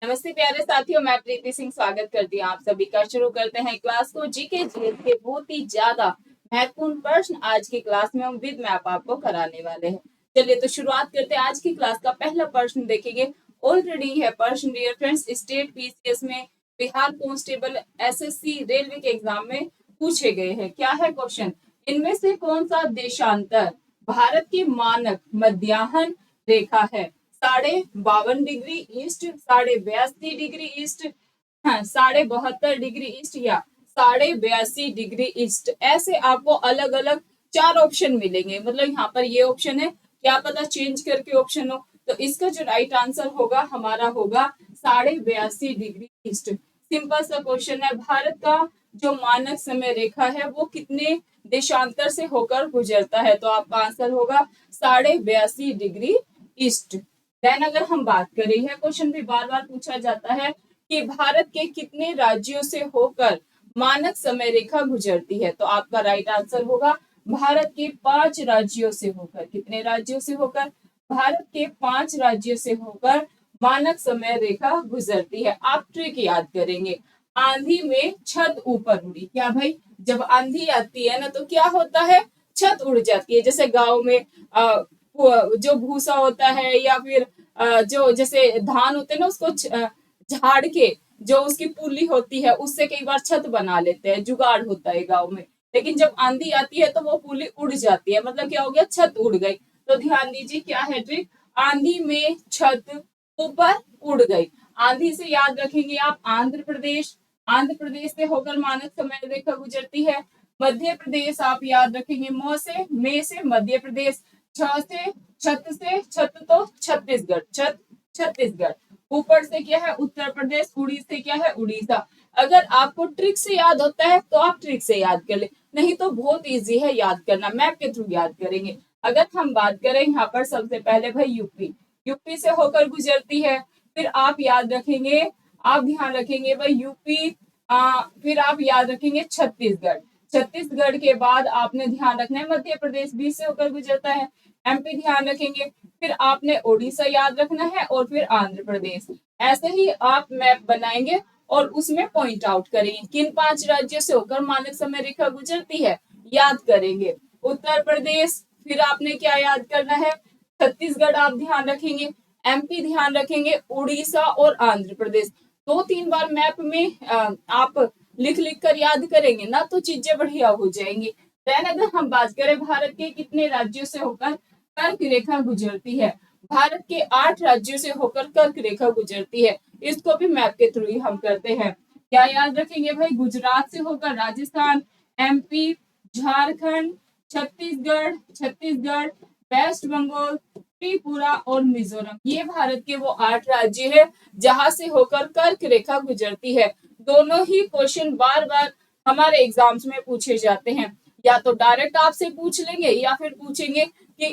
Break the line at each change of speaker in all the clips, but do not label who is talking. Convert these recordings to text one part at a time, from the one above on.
नमस्ते प्यारे साथियों, मैं प्रीति सिंह स्वागत करती हूँ आप सभी का। शुरू करते हैं क्लास को। जीके जीएस के बहुत ही ज्यादा महत्वपूर्ण प्रश्न आज की क्लास में हम विद मैप आपको कराने वाले हैं। चलिए तो शुरुआत करते हैं। आज की क्लास का पहला प्रश्न देखेंगे। ऑलरेडी है प्रश्न डियर फ्रेंड्स, स्टेट पीसीएस में, बिहार कांस्टेबल, एसएससी, रेलवे के एग्जाम में पूछे गए हैं। क्या है क्वेश्चन? इनमें से कौन सा देशांतर भारत की मानक मध्याह्न रेखा है? 52.5 डिग्री ईस्ट, 82.5 डिग्री ईस्ट, हाँ 72.5 डिग्री ईस्ट या 82.5 डिग्री ईस्ट। ऐसे आपको अलग अलग 4 ऑप्शन मिलेंगे। मतलब यहाँ पर ये ऑप्शन है, क्या पता चेंज करके ऑप्शन हो। तो इसका जो राइट आंसर होगा हमारा होगा 82.5 डिग्री ईस्ट। सिंपल सा क्वेश्चन है। भारत का जो मानक समय रेखा है वो कितने देशांतर से होकर गुजरता है? तो आपका आंसर होगा 82.5 डिग्री ईस्ट। देन अगर हम बात करें, यह क्वेश्चन भी बार बार पूछा जाता है कि भारत के कितने राज्यों से होकर मानक समय रेखा गुजरती है? तो आपका राइट आंसर होगा भारत के 5 राज्यों से होकर। कितने राज्यों से होकर? भारत के 5 राज्यों से होकर मानक समय रेखा गुजरती है। आप ट्रिक याद करेंगे। आंधी में छत ऊपर उड़ी। क्या भाई, जब आंधी आती है ना तो क्या होता है? छत उड़ जाती है। जैसे गांव में जो भूसा होता है या फिर जो जैसे धान होते हैं ना, उसको झाड़ के जो उसकी पुली होती है उससे कई बार छत बना लेते हैं, जुगाड़ होता है गांव में। लेकिन जब आंधी आती है तो वो पुली उड़ जाती है। मतलब क्या हो गया? छत उड़ गई। तो ध्यान दीजिए क्या है ट्रिक। आंधी में छत ऊपर उड़ गई। आंधी से याद रखेंगे आप आंध्र प्रदेश। आंध्र प्रदेश से होकर मानक समय रेखा गुजरती है। मध्य प्रदेश आप याद रखेंगे मे से मध्य प्रदेश। छत से छत तो छत्तीसगढ़, छत छत्तीसगढ़। ऊपर से क्या है? उत्तर प्रदेश। उड़ी से क्या है? उड़ीसा। अगर आपको ट्रिक से याद होता है तो आप ट्रिक से याद कर ले, नहीं तो बहुत इजी है याद करना, मैप के थ्रू याद करेंगे। अगर हम बात करें यहाँ पर सबसे पहले भाई यूपी, यूपी से होकर गुजरती है। फिर आप याद रखेंगे, आप ध्यान रखेंगे भाई यूपी, फिर आप याद रखेंगे छत्तीसगढ़। छत्तीसगढ़ के बाद आपने ध्यान रखना है मध्य प्रदेश बीच से होकर गुजरता है। एमपी ध्यान रखेंगे। फिर आपने उड़ीसा याद रखना है और फिर आंध्र प्रदेश। ऐसे ही आप मैप बनाएंगे और उसमें पॉइंट आउट करेंगे किन 5 राज्यों से होकर मानक समय रेखा गुजरती है, याद करेंगे। उत्तर प्रदेश, फिर आपने क्या याद करना है? छत्तीसगढ़ आप ध्यान रखेंगे, एमपी ध्यान रखेंगे, उड़ीसा और आंध्र प्रदेश। 2-3 बार मैप में आप लिख लिख कर याद करेंगे ना तो चीजें बढ़िया हो जाएंगी। देन अगर हम बात करें भारत के कितने राज्यों से होकर कर्क रेखा गुजरती है? भारत के 8 राज्यों से होकर कर्क रेखा गुजरती है। इसको भी मैप के थ्रू ही हम करते हैं। क्या याद रखेंगे भाई? गुजरात से होकर राजस्थान, एमपी, झारखंड, छत्तीसगढ़, वेस्ट बंगाल, त्रिपुरा और मिजोरम। ये भारत के वो 8 राज्य है जहां से होकर कर्क रेखा गुजरती है। दोनों ही क्वेश्चन बार बार हमारे एग्जाम्स में पूछे जाते हैं। या तो डायरेक्ट आपसे पूछ लेंगे या फिर पूछेंगे कि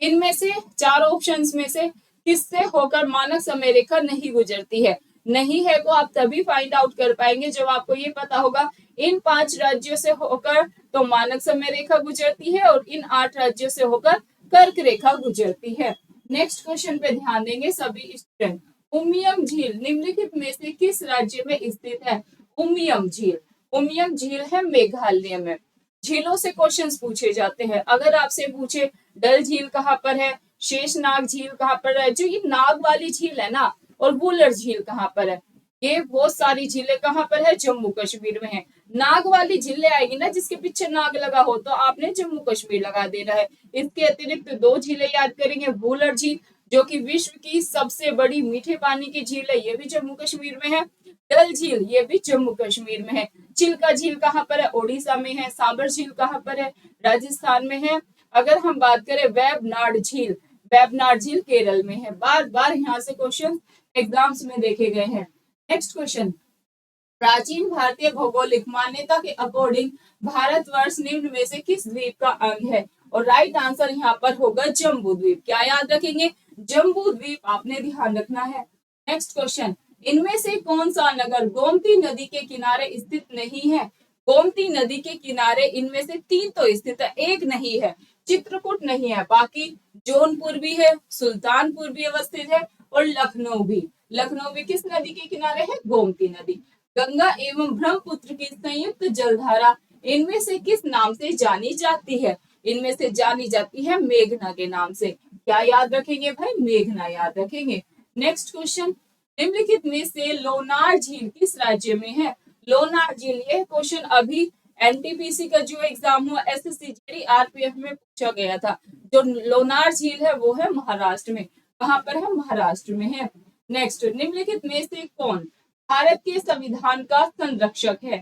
इनमें से 4 ऑप्शंस में से किससे होकर मानक समय रेखा नहीं गुजरती है। नहीं है को आप तभी फाइंड आउट कर पाएंगे जब आपको ये पता होगा इन 5 राज्यों से होकर तो मानक समय रेखा गुजरती है और इन 8 राज्यों से होकर कर्क रेखा गुजरती है। नेक्स्ट क्वेश्चन पे ध्यान देंगे सभी स्टूडेंट। उमियम झील निम्नलिखित में से किस राज्य में स्थित है? उमियम झील, उमियम झील है मेघालय में। झीलों से क्वेश्चंस पूछे जाते हैं। अगर आपसे पूछे डल झील कहाँ पर है, शेषनाग झील कहाँ पर है, जो ये नाग वाली झील है ना, और वुलर झील कहाँ पर है, ये बहुत सारी झीलें कहाँ पर है? जम्मू कश्मीर में है। नाग वाली झीलें आएगी ना जिसके पीछे नाग लगा हो तो आपने जम्मू कश्मीर लगा देना है। इसके अतिरिक्त 2 झीलें याद करेंगे। वुलर झील जो कि विश्व की सबसे बड़ी मीठे पानी की झील है, ये भी जम्मू कश्मीर में है। डल झील ये भी जम्मू कश्मीर में है। चिल्का झील कहाँ पर है? ओडिशा में है। सांबर झील कहाँ पर है? राजस्थान में है। अगर हम बात करें वेबनाड झील, वेबनाड झील केरल में है। बार बार यहाँ से क्वेश्चन एग्जाम्स में देखे गए हैं। नेक्स्ट क्वेश्चन, प्राचीन भारतीय भौगोलिक मान्यता के अकॉर्डिंग भारतवर्ष निम्न में से किस द्वीप का अंग है? और राइट आंसर यहाँ पर होगा जम्बू द्वीप। क्या याद रखेंगे? जम्बू द्वीप आपने ध्यान रखना है। नेक्स्ट क्वेश्चन, इनमें से कौन सा नगर गोमती नदी के किनारे स्थित नहीं है? गोमती नदी के किनारे इनमें से 3 तो स्थित है, एक नहीं है। चित्रकूट नहीं है, बाकी जौनपुर भी है, सुल्तानपुर भी अवस्थित है और लखनऊ भी। लखनऊ में किस नदी के किनारे है? गोमती नदी। गंगा एवं ब्रह्मपुत्र की संयुक्त जलधारा इनमें से किस नाम से जानी जाती है? इनमें से जानी जाती है मेघना के नाम से। क्या याद रखेंगे भाई? मेघना याद रखेंगे। नेक्स्ट क्वेश्चन, निम्नलिखित में से लोनार झील किस राज्य में है? लोनार झील, ये क्वेश्चन अभी एनटीपीसी का जो एग्जाम हुआ एसएससी जीडी आरपीएफ में पूछा गया था। जो लोनार झील है वो है महाराष्ट्र में। कहाँ पर है? महाराष्ट्र में है। नेक्स्ट, निम्नलिखित में से कौन भारत के संविधान का संरक्षक है?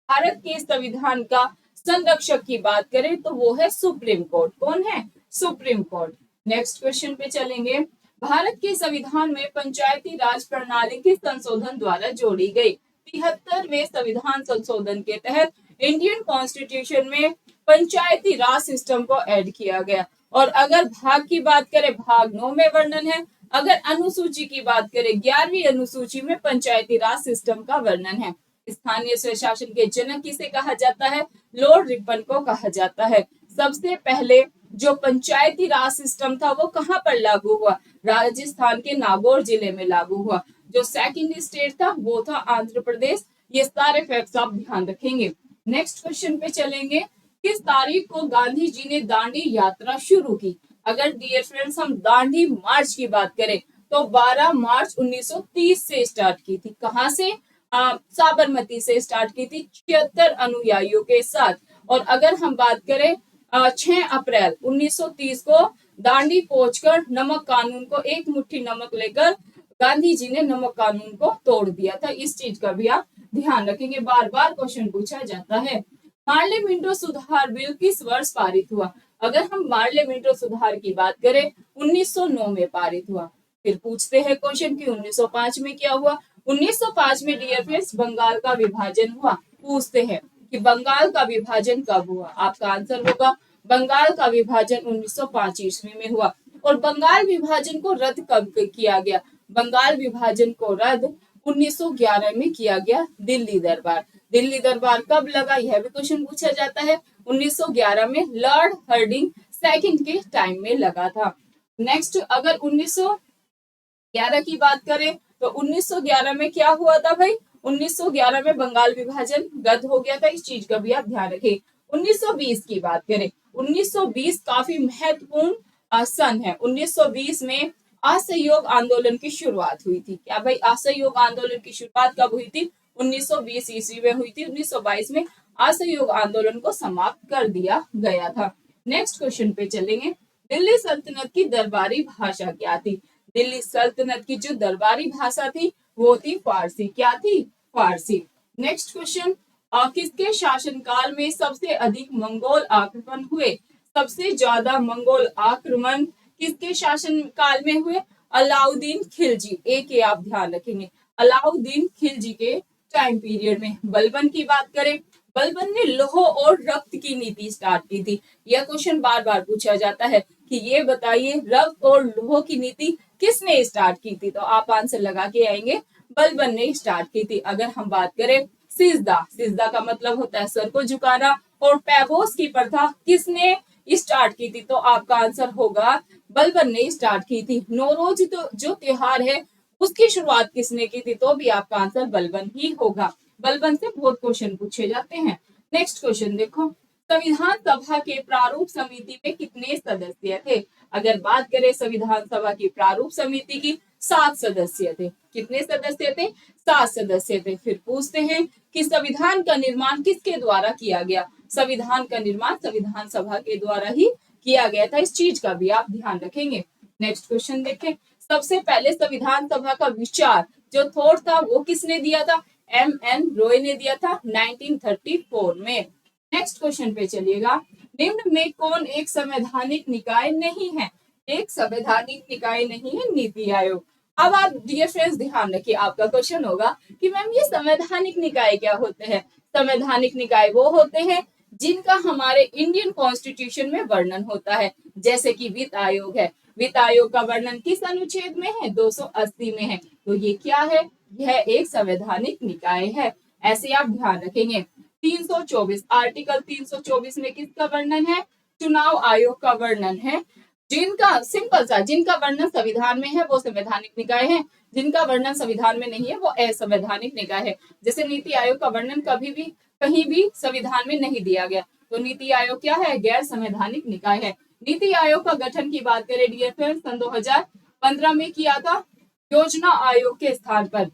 भारत के संविधान का संरक्षक की बात करें तो वो है सुप्रीम कोर्ट। कौन है? Supreme court. नेक्स्ट क्वेश्चन पे चलेंगे। भारत के संविधान में पंचायती राज प्रणाली किस संशोधन द्वारा जोड़ी गई? 73वें संविधान संशोधन के तहत इंडियन कॉन्स्टिट्यूशन में पंचायती राज सिस्टम को ऐड किया गया। और अगर भाग की बात करें, भाग 9 में वर्णन है। अगर अनुसूची की बात करें, 11वीं अनुसूची में पंचायती राज सिस्टम का वर्णन है। स्थानीय स्वशासन के जनक किसे कहा जाता है? लॉर्ड रिपन को कहा जाता है। सबसे पहले जो पंचायती राज सिस्टम था वो कहाँ पर लागू हुआ? राजस्थान के नागौर जिले में लागू हुआ। जो सेकंड स्टेट था वो था आंध्र प्रदेश। ये सारे फैक्ट्स आप ध्यान रखेंगे। नेक्स्ट क्वेश्चन पे चलेंगे। किस तारीख को गांधी जी ने दांडी यात्रा शुरू की? अगर डियर फ्रेंड्स हम दांडी मार्च की बात करें तो 12 मार्च 1930 से स्टार्ट की थी। कहाँ से? साबरमती से स्टार्ट की थी 76 अनुयायियों के साथ। और अगर हम बात करें 6 अप्रैल 1930 को दांडी पहुंचकर नमक कानून को, एक मुट्ठी नमक लेकर गांधी जी ने नमक कानून को तोड़ दिया था। इस चीज का भी आप ध्यान रखेंगे, बार बार क्वेश्चन पूछा जाता है। मार्ले मिंटो सुधार बिल किस वर्ष पारित हुआ? अगर हम मार्ले मिंटो सुधार की बात करें 1909 में पारित हुआ। फिर पूछते हैं क्वेश्चन कि 1905 में क्या हुआ? 1905 में डियर फ्रेंड्स बंगाल का विभाजन हुआ। पूछते हैं कि बंगाल का विभाजन कब हुआ? आपका आंसर होगा बंगाल का विभाजन 1905 ईस्वी में हुआ। और बंगाल विभाजन को रद्द कब किया गया? बंगाल विभाजन को रद्द 1911 में किया गया। दिल्ली दरबार, दिल्ली दरबार कब लगा? यह भी क्वेश्चन पूछा जाता है। 1911 में लॉर्ड हार्डिंग सेकंड के टाइम में लगा था। नेक्स्ट, अगर 1911 की बात करें तो 1911 में क्या हुआ था भाई? 1911 में बंगाल विभाजन रद्द हो गया था। इस चीज का भी आप ध्यान रखें। 1920 की बात करें, 1920 काफी महत्वपूर्ण सन है। 1920 में असहयोग आंदोलन की शुरुआत हुई थी। क्या भाई? असहयोग आंदोलन की शुरुआत कब हुई थी? 1920 ईस्वी में हुई थी। 1922 में असहयोग आंदोलन को समाप्त कर दिया गया था। नेक्स्ट क्वेश्चन पे चलेंगे। दिल्ली सल्तनत की दरबारी भाषा क्या थी? दिल्ली सल्तनत की जो दरबारी भाषा थी वो थी फारसी। क्या थी? फारसी। नेक्स्ट क्वेश्चन, किसके शासनकाल में सबसे अधिक मंगोल आक्रमण हुए? सबसे ज्यादा मंगोल आक्रमण किसके शासन काल में हुए? अलाउद्दीन खिलजी। एक ही आप ध्यान रखेंगे, अलाउद्दीन खिलजी के टाइम पीरियड में। बलबन की बात करें, बलबन ने लौह और रक्त की नीति स्टार्ट की थी। यह क्वेश्चन बार बार पूछा जाता है कि ये बताइए रक्त और लौह की नीति किसने स्टार्ट की थी? तो आप आंसर लगा के आएंगे बलबन ने स्टार्ट की थी। अगर हम बात करें सिजदा, सिजदा का मतलब होता है सर को झुकाना, और पैबोस की प्रथा किसने स्टार्ट की थी? तो आपका आंसर होगा बलबन ने स्टार्ट की थी। नौरोज तो जो त्योहार है उसकी शुरुआत किसने की थी? तो भी आपका आंसर बलबन ही होगा। बलबन से बहुत क्वेश्चन पूछे जाते हैं। नेक्स्ट क्वेश्चन देखो, संविधान सभा के प्रारूप समिति में कितने सदस्य थे? अगर बात करें संविधान सभा की प्रारूप समिति की, 7 सदस्य थे। कितने सदस्य थे? 7 सदस्य थे। फिर पूछते हैं कि संविधान का निर्माण किसके द्वारा किया गया? संविधान का निर्माण संविधान सभा के द्वारा ही किया गया था। इस चीज का भी आप ध्यान रखेंगे। नेक्स्ट क्वेश्चन देखें, सबसे पहले संविधान सभा का विचार जो थॉट था वो किसने दिया था? एम.एन. रॉय ने दिया था 1934 में। नेक्स्ट क्वेश्चन पे चलिएगा, निम्न में कौन एक संवैधानिक निकाय नहीं है? एक संवैधानिक निकाय नहीं है नीति आयोग। अब आप डियर फ्रेंड्स ध्यान रखिए, आपका क्वेश्चन होगा कि मैम ये संवैधानिक निकाय क्या होते हैं? संवैधानिक निकाय वो होते हैं जिनका हमारे इंडियन कॉन्स्टिट्यूशन में वर्णन होता है। जैसे कि वित्त आयोग है, वित्त आयोग का वर्णन किस अनुच्छेद में है? 280 में है। तो ये क्या है? यह एक संवैधानिक निकाय है। ऐसे आप ध्यान रखेंगे। 324 आर्टिकल 324 में किसका वर्णन है? चुनाव आयोग का वर्णन है। जिनका सिंपल सा जिनका वर्णन संविधान में है वो संवैधानिक निकाय है। जिनका वर्णन संविधान में नहीं है वो असंवैधानिक निकाय है। जैसे नीति आयोग का वर्णन कभी भी कहीं भी संविधान में नहीं दिया गया, तो नीति आयोग क्या है, गैर संवैधानिक निकाय है। नीति आयोग का गठन की बात करें डियर फ्रेंड्स, सन 2015 में किया था। योजना आयोग के स्थान पर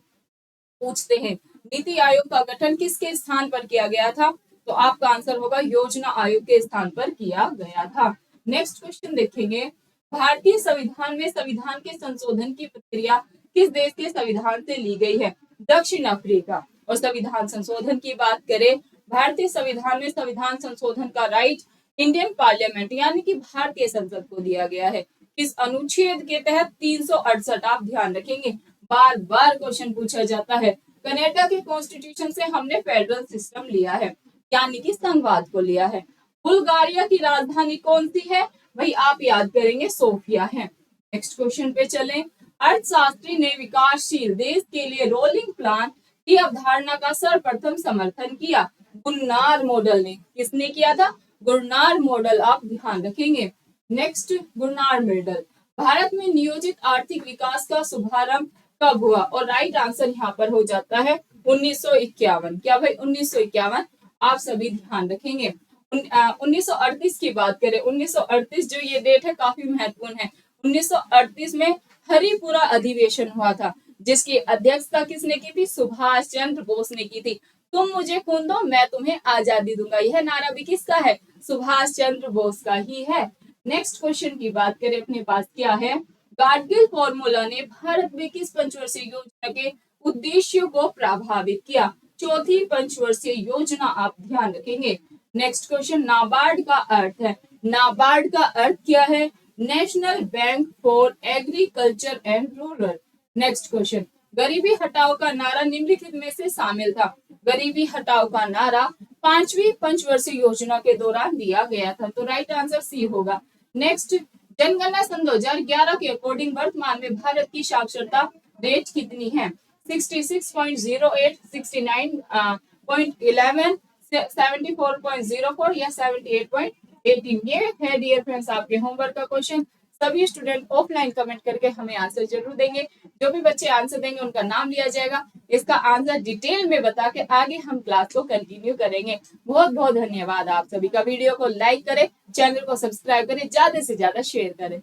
पूछते हैं नीति आयोग का गठन किसके स्थान पर किया गया था, तो आपका आंसर होगा योजना आयोग के स्थान पर किया गया था। नेक्स्ट क्वेश्चन देखेंगे, भारतीय संविधान में संविधान के संशोधन की प्रक्रिया किस देश के संविधान से ली गई है, दक्षिण अफ्रीका। और संविधान संशोधन की बात करें, भारतीय संविधान में संविधान संशोधन का राइट इंडियन पार्लियामेंट यानी कि भारतीय संसद को दिया गया है। किस अनुच्छेद के तहत, 368। आप ध्यान रखेंगे, बार बार क्वेश्चन पूछा जाता है। कनाडा के कॉन्स्टिट्यूशन से हमने फेडरल सिस्टम लिया है यानी कि संघवाद को लिया है। बुल्गारिया की राजधानी कौन सी है, भाई आप याद करेंगे सोफिया है। नेक्स्ट क्वेश्चन पे चलें, अर्थशास्त्री ने विकासशील देश के लिए रोलिंग प्लान की अवधारणा का सर्वप्रथम समर्थन किया, गुन्नार मॉडल ने। किसने किया था, गुन्नार मॉडल, आप ध्यान रखेंगे। Next, Gunnar model. भारत में नियोजित आर्थिक विकास का शुभारंभ कब हुआ, और राइट आंसर यहाँ पर हो जाता है 1951। क्या भाई, 1951, आप सभी ध्यान रखेंगे। 1938 की बात करें, 1938 जो ये डेट है काफी महत्वपूर्ण है। 1938 में हरिपुरा अधिवेशन हुआ था, जिसकी अध्यक्षता किसने की थी, सुभाष चंद्र बोस ने की थी। तुम मुझे खून दो मैं तुम्हें आजादी दूंगा, यह नारा भी किसका है, सुभाष चंद्र बोस का ही है। नेक्स्ट क्वेश्चन की बात करें, अपने पास क्या है, गाडगिल फॉर्मूला ने भारत में किस पंचवर्षीय योजना के उद्देश्यों को प्रभावित किया, चौथी पंचवर्षीय योजना, आप ध्यान रखेंगे। नेक्स्ट क्वेश्चन, नाबार्ड का अर्थ है, नाबार्ड का अर्थ क्या है, national bank for agriculture and rural. Next question, गरीबी हटाओ का नारा निम्नलिखित में से शामिल था, गरीबी हटाओ का नारा 5वीं पंचवर्षीय योजना के दौरान दिया गया था, तो राइट आंसर सी होगा। नेक्स्ट, जनगणना सन 2011 के अकॉर्डिंग वर्तमान में भारत की साक्षरता रेट कितनी है, 66.08, 69.11, 74.04 या 78.18। ये है डियर फ्रेंड्स आपके होमवर्क का क्वेश्चन। सभी स्टूडेंट ऑफलाइन कमेंट करके हमें आंसर जरूर देंगे। जो भी बच्चे आंसर देंगे उनका नाम लिया जाएगा, इसका आंसर डिटेल में बता के आगे हम क्लास को कंटिन्यू करेंगे। बहुत बहुत धन्यवाद आप सभी का। वीडियो को लाइक करें, चैनल को सब्सक्राइब करें, ज्यादा से ज्यादा शेयर करें।